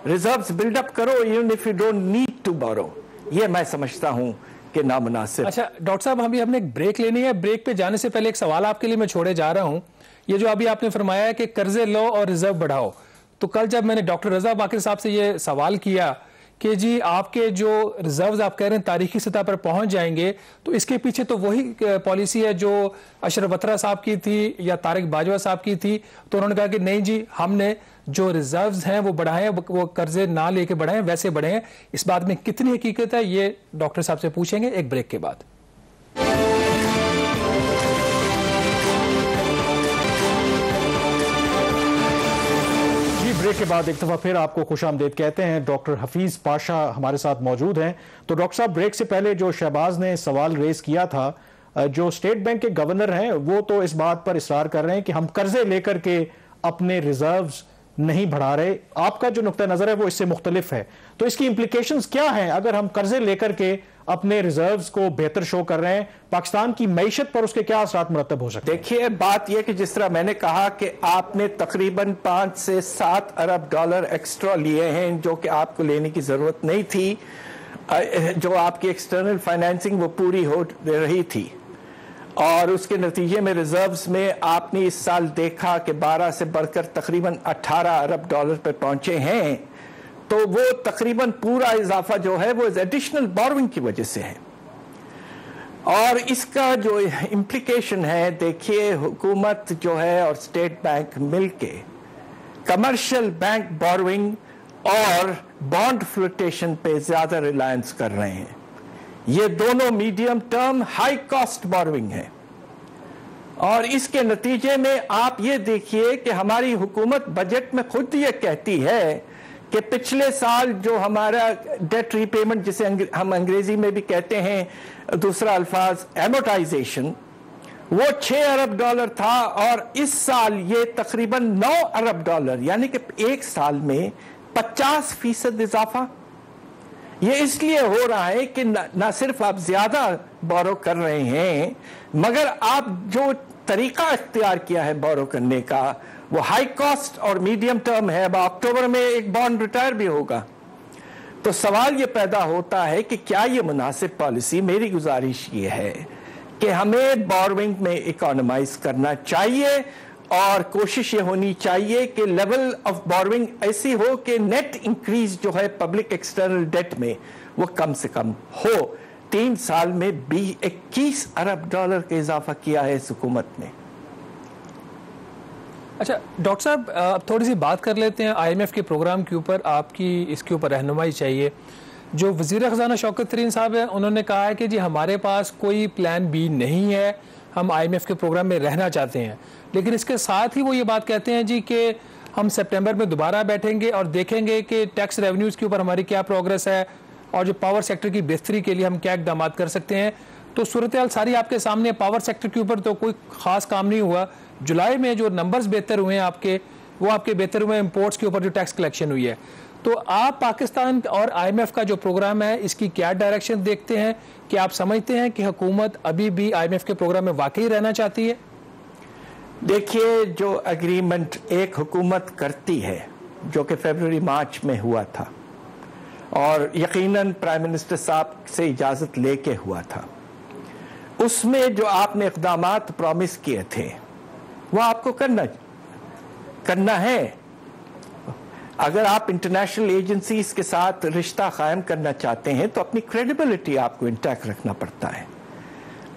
रिजर्व्स बिल्डअप करो, even if you don't need to borrow. यह मैं समझता हूं कि नामुनासिब। अच्छा डॉक्टर साहब, हमने एक ब्रेक लेनी है। ब्रेक पे जाने से पहले एक सवाल आपके लिए मैं छोड़े जा रहा हूं। ये जो अभी आपने फरमाया है कि कर्जे लो और रिजर्व बढ़ाओ, तो कल जब मैंने डॉक्टर रजा बाकिर साहब से ये सवाल किया कि जी आपके जो रिजर्व्स आप कह रहे हैं तारीखी सतह पर पहुंच जाएंगे, तो इसके पीछे तो वही पॉलिसी है जो अशरफ बत्रा साहब की थी या तारिक बाजवा साहब की थी। तो उन्होंने कहा कि नहीं जी, हमने जो रिजर्व्स हैं वो बढ़ाएं, वो कर्जे ना लेके बढ़ाएं, वैसे बढ़ाएं। इस बात में कितनी हकीकत है ये डॉक्टर साहब से पूछेंगे एक ब्रेक के बाद। ब्रेक के बाद एक दफा फिर आपको खुशामदीद कहते हैं। डॉक्टर हफीज पाशा हमारे साथ मौजूद हैं। तो डॉक्टर साहब, ब्रेक से पहले जो शहबाज ने सवाल रेज किया था, जो स्टेट बैंक के गवर्नर हैं वो तो इस बात पर इसरार कर रहे हैं कि हम कर्जे लेकर के अपने रिजर्व्स नहीं बढ़ा रहे। आपका जो नुक्ता नजर है वो इससे मुख्तलिफ है। तो इसकी इंप्लीकेशंस क्या हैं अगर हम कर्जे लेकर के अपने रिजर्व्स को बेहतर शो कर रहे हैं? पाकिस्तान की मईशत पर उसके क्या असरात मुरतब हो सकते हैं? देखिए, बात यह कि जिस तरह मैंने कहा कि आपने तकरीबन 5 से 7 अरब डॉलर एक्स्ट्रा लिए हैं जो कि आपको लेने की जरूरत नहीं थी। जो आपकी एक्सटर्नल फाइनेंसिंग वो पूरी हो रही थी और उसके नतीजे में रिजर्व्स में आपने इस साल देखा कि 12 से बढ़कर तकरीबन 18 अरब डॉलर पर पहुंचे हैं। तो वो तकरीबन पूरा इजाफा जो है वो एडिशनल बोरोइंग की वजह से है। और इसका जो इम्प्लीकेशन है, देखिए, हुकूमत जो है और स्टेट बैंक मिलके कमर्शियल बैंक बोरोइंग और बॉन्ड फ्लोटेशन पे ज्यादा रिलायंस कर रहे हैं। ये दोनों medium term high cost borrowing है और इसके नतीजे में आप ये देखिए कि हमारी हुकूमत बजट में खुद ये कहती है कि पिछले साल जो हमारा डेट रीपेमेंट, जिसे हम अंग्रेजी में भी कहते हैं दूसरा अल्फाज एमोटाइजेशन, वो 6 अरब डॉलर था और इस साल ये तकरीबन 9 अरब डॉलर, यानी कि एक साल में 50% इजाफा। ये इसलिए हो रहा है कि ना सिर्फ आप ज्यादा बोरो कर रहे हैं, मगर आप जो तरीका इख्तियार किया है बोरो करने का वो हाई कॉस्ट और मीडियम टर्म है। अब अक्टूबर में एक बॉन्ड रिटायर भी होगा। तो सवाल ये पैदा होता है कि क्या ये मुनासिब पॉलिसी? मेरी गुजारिश ये है कि हमें बोरोइंग में इकोनोमाइज करना चाहिए और कोशिश ये होनी चाहिए कि लेवल ऑफ बोरोइंग ऐसी हो कि नेट इंक्रीज जो है पब्लिक एक्सटर्नल डेट में वो कम से कम हो। 3 साल में 21 अरब डॉलर का इजाफा किया है इस हुकूमत ने। अच्छा डॉक्टर साहब, अब थोड़ी सी बात कर लेते हैं IMF के प्रोग्राम के ऊपर। आपकी इसके ऊपर रहनुमाई चाहिए। जो वज़ीर ख़ज़ाना शौकत तरीन साहब है, उन्होंने कहा है कि जी हमारे पास कोई प्लान बी नहीं है, हम IMF के प्रोग्राम में रहना चाहते हैं। लेकिन इसके साथ ही वो ये बात कहते हैं जी कि हम सितंबर में दोबारा बैठेंगे और देखेंगे कि टैक्स रेवेन्यूज़ के ऊपर हमारी क्या प्रोग्रेस है और जो पावर सेक्टर की बेहतरी के लिए हम क्या इक़दाम कर सकते हैं। तो सूरत हाल सारी आपके सामने। पावर सेक्टर के ऊपर तो कोई ख़ास काम नहीं हुआ। जुलाई में जो नंबर्स बेहतर हुए हैं आपके, वो आपके बेहतर हुए इंपोर्ट्स के ऊपर जो टैक्स कलेक्शन हुई है। तो आप पाकिस्तान और IMF का जो प्रोग्राम है इसकी क्या डायरेक्शन देखते हैं? कि आप समझते हैं कि हुकूमत अभी भी IMF के प्रोग्राम में वाकई रहना चाहती है? देखिए, जो एग्रीमेंट एक हुकूमत करती है जो कि फरवरी मार्च में हुआ था और यकीनन प्राइम मिनिस्टर साहब से इजाज़त लेके हुआ था, उसमें जो आपने इक़दामात प्रॉमिस किए थे वो आपको करना है। अगर आप इंटरनेशनल एजेंसीज के साथ रिश्ता कायम करना चाहते हैं तो अपनी क्रेडिबिलिटी आपको इंटैक्ट रखना पड़ता है।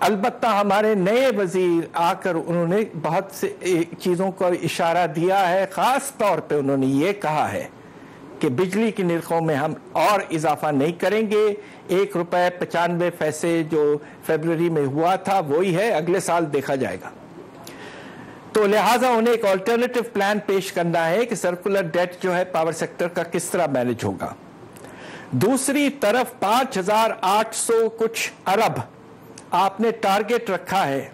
अलबत्ता हमारे नए वजीर आकर उन्होंने बहुत से चीज़ों को इशारा दिया है। ख़ास तौर पे उन्होंने ये कहा है कि बिजली की निर्खों में हम और इजाफा नहीं करेंगे। 1 रुपये 95 पैसे जो फरवरी में हुआ था वही है, अगले साल देखा जाएगा। तो लिहाजा उन्हें एक ऑल्टरनेटिव प्लान पेश करना है कि सर्कुलर डेट जो है पावर सेक्टर का किस तरह मैनेज होगा। दूसरी तरफ 5800 कुछ अरब आपने टारगेट रखा है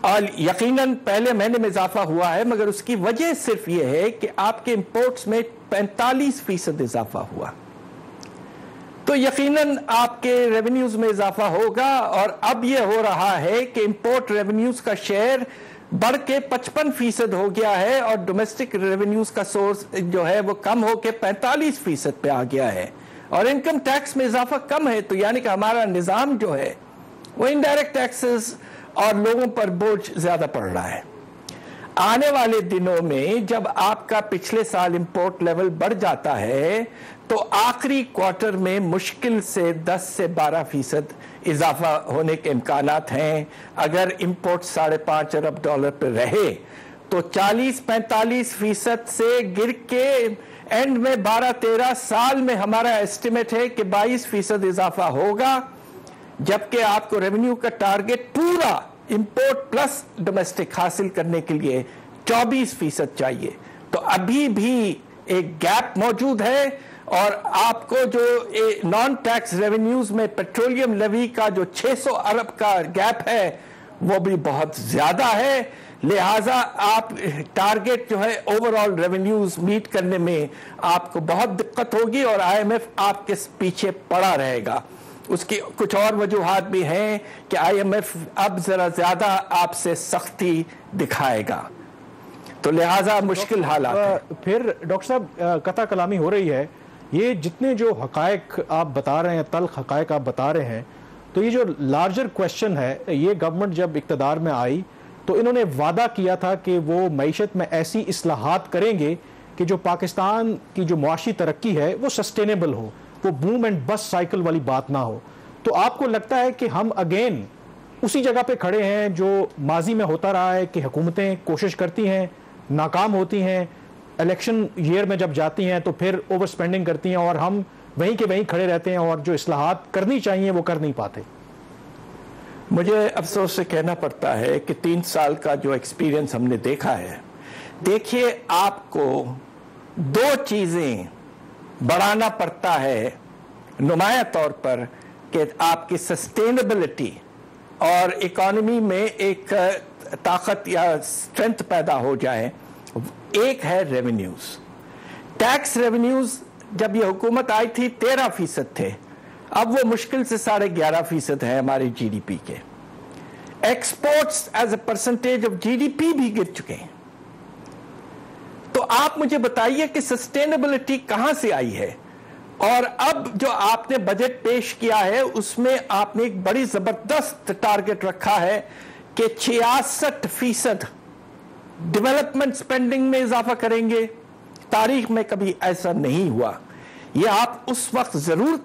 और यकीनन पहले महीने में इजाफा हुआ है, मगर उसकी वजह सिर्फ यह है कि आपके इंपोर्ट्स में 45% इजाफा हुआ, तो यकीनन आपके रेवेन्यूज में इजाफा होगा। और अब यह हो रहा है कि इंपोर्ट रेवेन्यूज का शेयर बढ़ के 55% हो गया है और डोमेस्टिक रेवेन्यूज का सोर्स जो है वो कम होके 45% पे आ गया है, और इनकम टैक्स में इजाफा कम है। तो यानी कि हमारा निजाम जो है वो इनडायरेक्ट टैक्सेस और लोगों पर बोझ ज्यादा पड़ रहा है। आने वाले दिनों में जब आपका पिछले साल इंपोर्ट लेवल बढ़ जाता है तो आखिरी क्वार्टर में मुश्किल से 10 से 12% इजाफा होने के इम्कानात हैं। अगर इंपोर्ट $5.5 अरब पर रहे तो 40-45% से गिर के एंड में 12-13 साल में हमारा एस्टिमेट है कि 22% इजाफा होगा, जबकि आपको रेवेन्यू का टारगेट पूरा इंपोर्ट प्लस डोमेस्टिक हासिल करने के लिए 24% चाहिए। तो अभी भी एक गैप मौजूद है, और आपको जो नॉन टैक्स रेवेन्यूज में पेट्रोलियम लेवी का जो 600 अरब का गैप है वो भी बहुत ज्यादा है। लिहाजा आप टारगेट जो है ओवरऑल रेवेन्यूज मीट करने में आपको बहुत दिक्कत होगी, और IMF आपके पीछे पड़ा रहेगा। उसकी कुछ और वजूहात भी हैं कि IMF अब जरा ज्यादा आपसे सख्ती दिखाएगा, तो लिहाजा मुश्किल हालात है। फिर डॉक्टर साहब कथा कलामी हो रही है, ये जितने जो हकायक आप बता रहे हैं, तल्ख हकायक आप बता रहे हैं, तो ये जो लार्जर क्वेश्चन है, ये गवर्नमेंट जब इक़्तिदार में आई तो इन्होंने वादा किया था कि वो मईशत में ऐसी इस्लाहात करेंगे कि जो पाकिस्तान की जो मुआशी तरक्की है वो सस्टेनेबल हो, वो बूम एंड बस्ट साइकिल वाली बात ना हो। तो आपको लगता है कि हम अगेन उसी जगह पे खड़े हैं जो माजी में होता रहा है कि हुकूमतें कोशिश करती हैं, नाकाम होती हैं, इलेक्शन ईयर में जब जाती हैं तो फिर ओवर स्पेंडिंग करती हैं, और हम वहीं के वहीं खड़े रहते हैं और जो इस्लाहात करनी चाहिए वो कर नहीं पाते? मुझे अफसोस से कहना पड़ता है कि 3 साल का जो एक्सपीरियंस हमने देखा है, देखिए आपको 2 चीजें बढ़ाना पड़ता है नुमाया तौर पर कि आपकी सस्टेनेबिलिटी और इकोनॉमी में एक ताकत या स्ट्रेंथ पैदा हो जाए। एक है रेवेन्यूज। टैक्स रेवेन्यूज जब ये हुकूमत आई थी 13% थे, अब वो मुश्किल से 11.5% है हमारे GDP के। Exports as a percentage of GDP भी गिर चुके हैं। तो आप मुझे बताइए कि सस्टेनेबिलिटी कहां से आई है? और अब जो आपने बजट पेश किया है उसमें आपने एक बड़ी जबरदस्त टारगेट रखा है कि 66% डेवलपमेंट स्पेंडिंग में इजाफा करेंगे। तारीख में कभी ऐसा नहीं हुआ। ये आप उस वक्त जरूर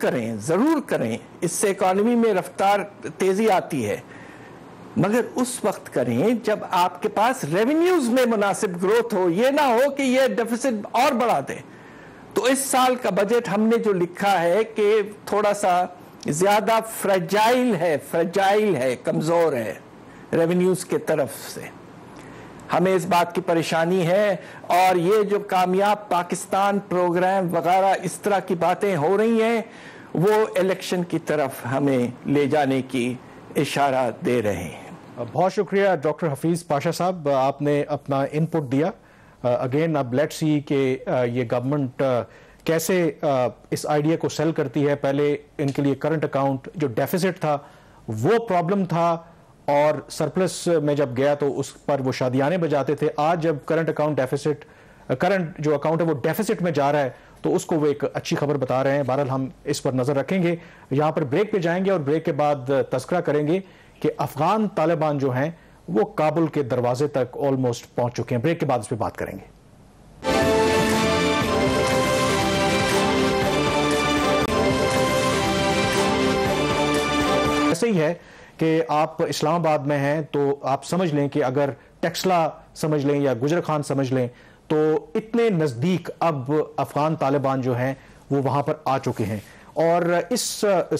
करें, इससे इकोनॉमी में रफ्तार तेजी आती है, मगर उस वक्त करें जब आपके पास रेवेन्यूज में मुनासिब ग्रोथ हो। ये ना हो कि ये डेफिसिट और बढ़ा दे। तो इस साल का बजट हमने जो लिखा है कि थोड़ा सा ज्यादा फ्रेजाइल है, कमजोर है रेवेन्यूज के तरफ से। हमें इस बात की परेशानी है, और ये जो कामयाब पाकिस्तान प्रोग्राम वगैरह इस तरह की बातें हो रही हैं वो इलेक्शन की तरफ हमें ले जाने की इशारा दे रहे हैं। बहुत शुक्रिया डॉक्टर हफीज पाशा साहब, आपने अपना इनपुट दिया। अगेन अब लेट्स सी कि ये गवर्नमेंट कैसे इस आइडिया को सेल करती है। पहले इनके लिए करंट अकाउंट जो डेफिसिट था वो प्रॉब्लम था, और सरप्लस में जब गया तो उस पर वो शादियाने बजाते थे। आज जब करंट जो अकाउंट है वो डेफिसिट में जा रहा है तो उसको वो एक अच्छी खबर बता रहे हैं। बहरहाल हम इस पर नजर रखेंगे। यहाँ पर ब्रेक पे जाएंगे और ब्रेक के बाद तस्करा करेंगे कि अफगान तालिबान जो हैं वो काबुल के दरवाजे तक ऑलमोस्ट पहुंच चुके हैं। ब्रेक के बाद इस पर बात करेंगे। ऐसे ही है कि आप इस्लामाबाद में हैं तो आप समझ लें कि अगर टेक्सला समझ लें या गुजर खान समझ लें तो इतने नज़दीक अब अफगान तालिबान जो हैं वो वहाँ पर आ चुके हैं। और इस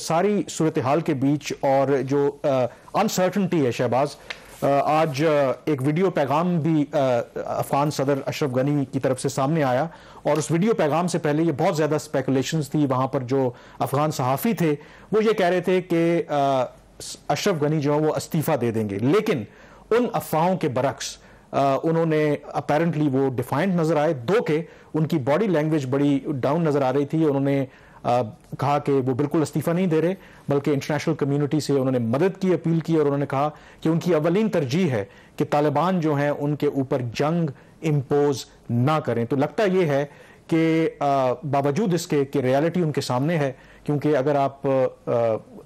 सारी सूरत हाल के बीच और जो अनसर्टनिटी है शहबाज, आज एक वीडियो पैगाम भी अफगान सदर अशरफ गनी की तरफ से सामने आया, और उस वीडियो पैगाम से पहले ये बहुत ज़्यादा स्पेकुलेशंस थी। वहाँ पर जो अफगान सहाफ़ी थे वो ये कह रहे थे कि अशरफ गनी जो है वो इस्तीफ़ा दे देंगे, लेकिन उन अफवाहों के बरक्स उन्होंने अपेरेंटली वो डिफाइंड नजर आए। दो के उनकी बॉडी लैंग्वेज बड़ी डाउन नजर आ रही थी। उन्होंने कहा कि वो बिल्कुल इस्तीफा नहीं दे रहे, बल्कि इंटरनेशनल कम्युनिटी से उन्होंने मदद की अपील की, और उन्होंने कहा कि उनकी अवलीन तरजीह है कि तालिबान जो हैं उनके ऊपर जंग इम्पोज ना करें। तो लगता यह है कि बावजूद इसके कि रियलिटी उनके सामने है, क्योंकि अगर आप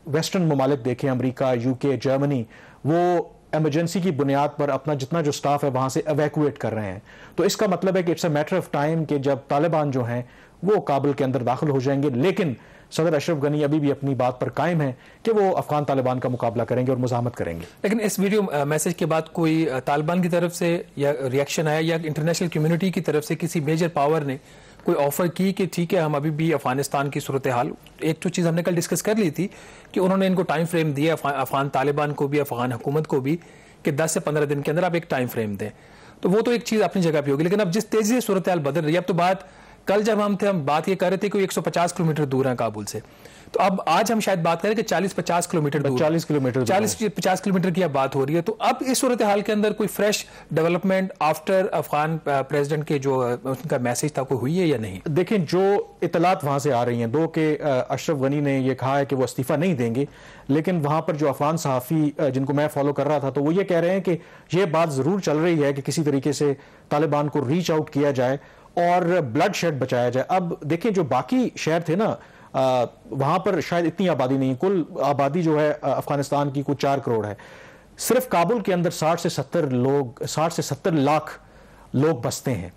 वेस्टर्न ममालिक देखें, अमेरिका, यूके, जर्मनी, वो एमरजेंसी की बुनियाद पर अपना जितना जो स्टाफ है वहां से एवैक्यूएट कर रहे हैं। तो इसका मतलब है कि it's a matter of time कि जब तालिबान जो हैं वो काबुल के अंदर दाखिल हो जाएंगे। लेकिन सदर अशरफ गनी अभी भी अपनी बात पर कायम है कि वो अफगान तालिबान का मुकाबला करेंगे और मुजाहमत करेंगे। लेकिन इस वीडियो मैसेज के बाद कोई तालिबान की तरफ से या रिएक्शन आया, या इंटरनेशनल कम्युनिटी की तरफ से किसी मेजर पावर ने कोई ऑफर की कि ठीक है हम अभी भी अफगानिस्तान की सूरत हाल, एक तो चीज़ हमने कल डिस्कस कर ली थी कि उन्होंने इनको टाइम फ्रेम दिया अफगान तालिबान को भी, अफगान हुकूमत को भी, कि 10 से 15 दिन के अंदर आप एक टाइम फ्रेम दें। तो वो तो एक चीज़ अपनी जगह पे होगी, लेकिन अब जिस तेज़ी से सूरत हाल बदल रही है, अब तो बात कल जब हम बात ये कर रहे थे कि 150 किलोमीटर दूर है काबुल से, तो अब आज हम शायद बात करें कि 40-50 किलोमीटर दूर, 40-50 किलोमीटर की अब बात हो रही है। तो अब इस सूरत हाल के अंदर कोई fresh development after Afghan president के जो उनका मैसेज था कोई हुई है या नहीं? देखें, जो इतलात वहां से आ रही हैं, दो के अशरफ गनी ने यह कहा है कि वो इस्तीफा नहीं देंगे, लेकिन वहां पर जो अफगान सहाफ़ी जिनको मैं फॉलो कर रहा था, तो वो ये कह रहे हैं कि यह बात जरूर चल रही है कि किसी तरीके से तालिबान को रीच आउट किया जाए और ब्लड शेड बचाया जाए। अब देखें, जो बाकी शहर थे ना, वहां पर शायद इतनी आबादी नहीं, कुल आबादी जो है अफगानिस्तान की कुछ 4 करोड़ है। सिर्फ काबुल के अंदर 60 से 70 लाख लोग बसते हैं।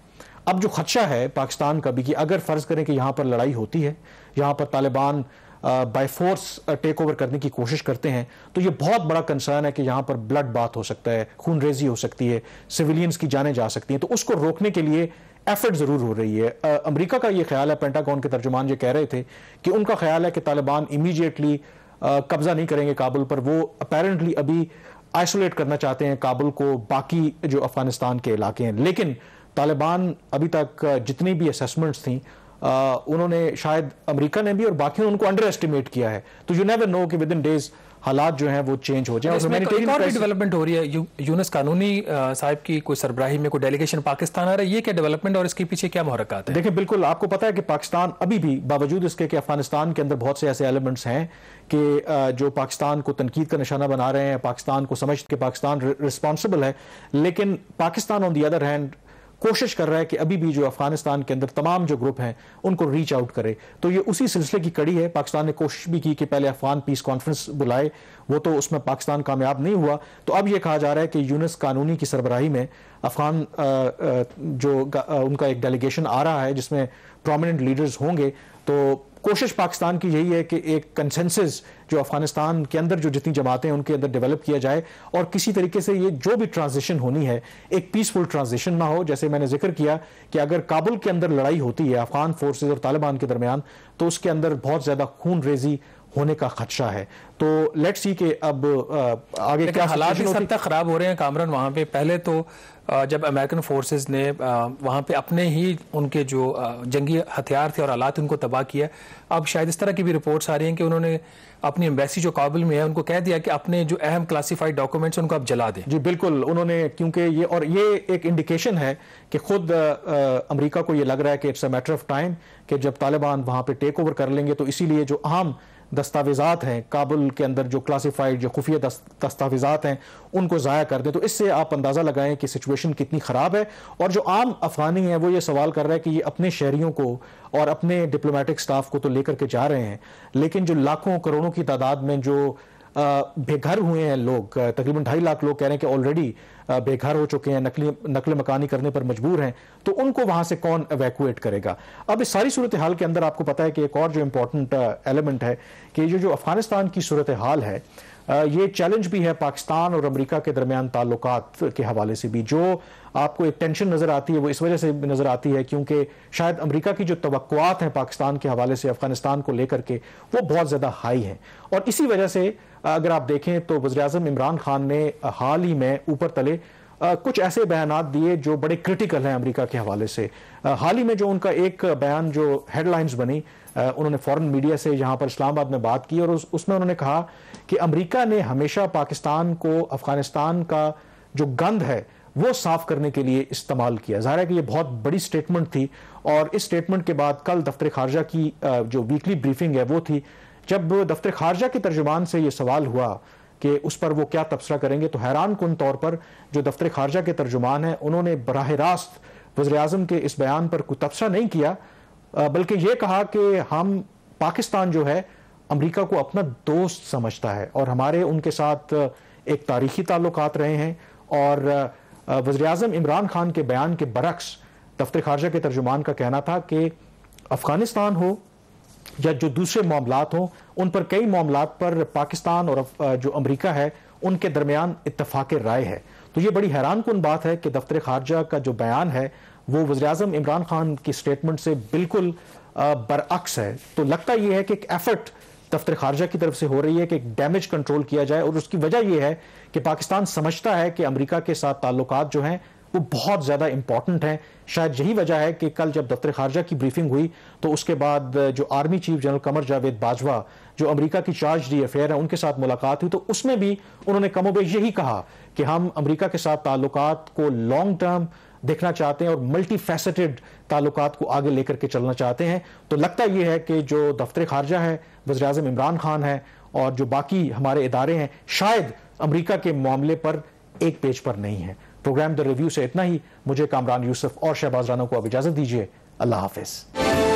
अब जो खदशा है पाकिस्तान का भी कि अगर फर्ज करें कि यहां पर लड़ाई होती है, यहां पर Taliban by force take over करने की कोशिश करते हैं, तो ये बहुत बड़ा कंसर्न है कि यहां पर ब्लड बाथ हो सकता है, खून रेजी हो सकती है, सिविलियंस की जानें जा सकती हैं। तो उसको रोकने के लिए एफर्ट जरूर हो रही है। अमेरिका का ये ख्याल है, पेंटागन के तर्जुमान ये कह रहे थे कि उनका ख्याल है कि तालिबान इमीडिएटली कब्जा नहीं करेंगे काबुल पर, वो अपेरेंटली अभी आइसोलेट करना चाहते हैं काबुल को बाकी जो अफगानिस्तान के इलाके हैं। लेकिन तालिबान अभी तक जितनी भी असेसमेंट्स थी, उन्होंने शायद अमेरिका ने भी और बाकी ने उनको अंडर एस्टिमेट किया है। तो यू नेवर नो कि विद इन डेज हालात जो हैं वो चेंज हो जाए। डेवलपमेंट हो रही है, यूनुस कानूनी साहब की कोई सरबराही में कोई डेलीगेशन पाकिस्तान आ रहा है, ये क्या डेवलपमेंट और इसके पीछे क्या मुहर्रकात है? देखिए, बिल्कुल आपको पता है कि पाकिस्तान अभी भी बावजूद इसके कि अफगानिस्तान के अंदर बहुत से ऐसे एलिमेंट्स हैं कि जो पाकिस्तान को तनकीद का निशाना बना रहे हैं, पाकिस्तान को समझ के पाकिस्तान रिस्पॉन्सिबल है, लेकिन Pakistan on the other hand कोशिश कर रहा है कि अभी भी जो अफगानिस्तान के अंदर तमाम जो ग्रुप हैं उनको रीच आउट करे। तो ये उसी सिलसिले की कड़ी है। पाकिस्तान ने कोशिश भी की कि पहले अफगान पीस कॉन्फ्रेंस बुलाए, वो तो उसमें पाकिस्तान कामयाब नहीं हुआ। तो अब ये कहा जा रहा है कि यूनुस कानूनी की सरबराही में अफगान जो उनका एक डेलीगेशन आ रहा है जिसमें प्रोमिनेंट लीडर्स होंगे। तो कोशिश पाकिस्तान की यही है कि एक कंसेंसस जो अफगानिस्तान के अंदर जो जितनी जमातें हैं उनके अंदर डेवलप किया जाए और किसी तरीके से ये जो भी ट्रांजिशन होनी है एक पीसफुल ट्रांजिशन ना हो। जैसे मैंने जिक्र किया कि अगर काबुल के अंदर लड़ाई होती है अफगान फोर्सेस और तालिबान के दरमियान, तो उसके अंदर बहुत ज्यादा खून रेजी होने का खदशा है। तो लेट्स सी कि अब आगे क्या हालात इस हद तक खराब हो रहे हैं कामरान। वहां पे पहले तो जब अमेरिकन फोर्सेस ने वहां पे अपने ही उनके जो जंगी हथियार थे और आलात उनको तबाह किया, अब शायद इस तरह की भी रिपोर्ट्स आ रही हैं कि उन्होंने अपनी एम्बेसी जो काबुल में है उनको कह दिया कि अपने जो अहम क्लासिफाइड डॉक्यूमेंट्स उनको आप जला दें। जी बिल्कुल, उन्होंने, क्योंकि ये एक इंडिकेशन है कि खुद अमेरिका को ये लग रहा है कि it's a matter of time कि जब तालिबान वहां पे टेक ओवर कर लेंगे, तो इसीलिए जो अहम दस्तावेजात हैं काबुल के अंदर, जो क्लासिफाइड जो खुफिया दस्तावेजात हैं, उनको ज़ाया कर दें। तो इससे आप अंदाज़ा लगाएं कि सिचुएशन कितनी ख़राब है। और जो आम अफगानी है वो ये सवाल कर रहा है कि ये अपने शहरियों को और अपने डिप्लोमेटिक स्टाफ को तो लेकर के जा रहे हैं, लेकिन जो लाखों करोड़ों की तादाद में जो बेघर हुए हैं लोग, तकरीबन 2.5 लाख लोग कह रहे हैं कि ऑलरेडी बेघर हो चुके हैं, नकल मकानी करने पर मजबूर हैं, तो उनको वहां से कौन एवैक्यूएट करेगा। अब इस सारी सूरत हाल के अंदर आपको पता है कि एक और जो इंपॉर्टेंट एलिमेंट है कि जो अफगानिस्तान की सूरत हाल है, ये चैलेंज भी है पाकिस्तान और अमेरिका के दरमियान ताल्लुकात के हवाले से भी। जो आपको एक टेंशन नजर आती है वो इस वजह से नजर आती है क्योंकि शायद अमेरिका की जो तवक्कुआत हैं पाकिस्तान के हवाले से अफगानिस्तान को लेकर के वो बहुत ज्यादा हाई हैं। और इसी वजह से अगर आप देखें तो वज़ीर-ए-आज़म इमरान खान ने हाल ही में ऊपर तले कुछ ऐसे बयानात दिए जो बड़े क्रिटिकल हैं अमेरिका के हवाले से। हाल ही में जो उनका एक बयान जो हेडलाइंस बनी, उन्होंने फॉरेन मीडिया से यहाँ पर इस्लामाबाद में बात की और उसमें उन्होंने कहा कि अमेरिका ने हमेशा पाकिस्तान को अफगानिस्तान का जो गंद है वो साफ करने के लिए इस्तेमाल किया। ज़ाहिर है कि ये बहुत बड़ी स्टेटमेंट थी, और इस स्टेटमेंट के बाद कल दफ्तर खारजा की जो वीकली ब्रीफिंग है वो थी। जब दफ्तर खारजा के तर्जुमान से ये सवाल हुआ कि उस पर वो क्या तबसरा करेंगे, तो हैरान कुन तौर पर जो दफ्तर खारजा के तर्जुमान हैं उन्होंने बराह रास्त वज़ीर आज़म के इस बयान पर कोई तबसरा नहीं किया, बल्कि ये कहा कि हम पाकिस्तान जो है अमेरिका को अपना दोस्त समझता है और हमारे उनके साथ एक तारीखी ताल्लुकात रहे हैं। और वज़ीर आज़म इमरान खान के बयान के बरक्स दफ्तर खारजा के तर्जुमान का कहना था कि अफगानिस्तान हो या जो दूसरे मामलात हों, उन पर कई मामलात पर पाकिस्तान और जो अमेरिका है उनके दरमियान इत्तफाक राय है। तो ये बड़ी हैरान कुन बात है कि दफ्तर खारजा का जो बयान है वो वज़ीर आज़म इमरान खान की स्टेटमेंट से बिल्कुल बरअक्स है। तो लगता यह है कि एक एफर्ट दफ्तर खारजा की तरफ से हो रही है कि डैमेज कंट्रोल किया जाए, और उसकी वजह यह है कि पाकिस्तान समझता है कि अमेरिका के साथ ताल्लुकात जो हैं वो बहुत ज़्यादा इंपॉर्टेंट हैं। शायद यही वजह है कि कल जब दफ्तर खारजा की ब्रीफिंग हुई तो उसके बाद जो army chief general Qamar Javed Bajwa जो अमेरिका की चार्ज डी अफेयर है उनके साथ मुलाकात हुई, तो उसमें भी उन्होंने कमोबेश यही कहा कि हम अमेरिका के साथ ताल्लुकात को लॉन्ग टर्म देखना चाहते हैं और मल्टी फैसेटेड ताल्लुकात को आगे लेकर के चलना चाहते हैं। तो लगता यह है कि जो दफ्तर खारजा है, वज़ीर आज़म इमरान खान है और जो बाकी हमारे इदारे हैं शायद अमेरिका के मामले पर एक पेज पर नहीं है। प्रोग्राम द रिव्यू से इतना ही। मुझे कामरान यूसुफ और शहबाज राना को अब इजाजत दीजिए। अल्लाह हाफिज।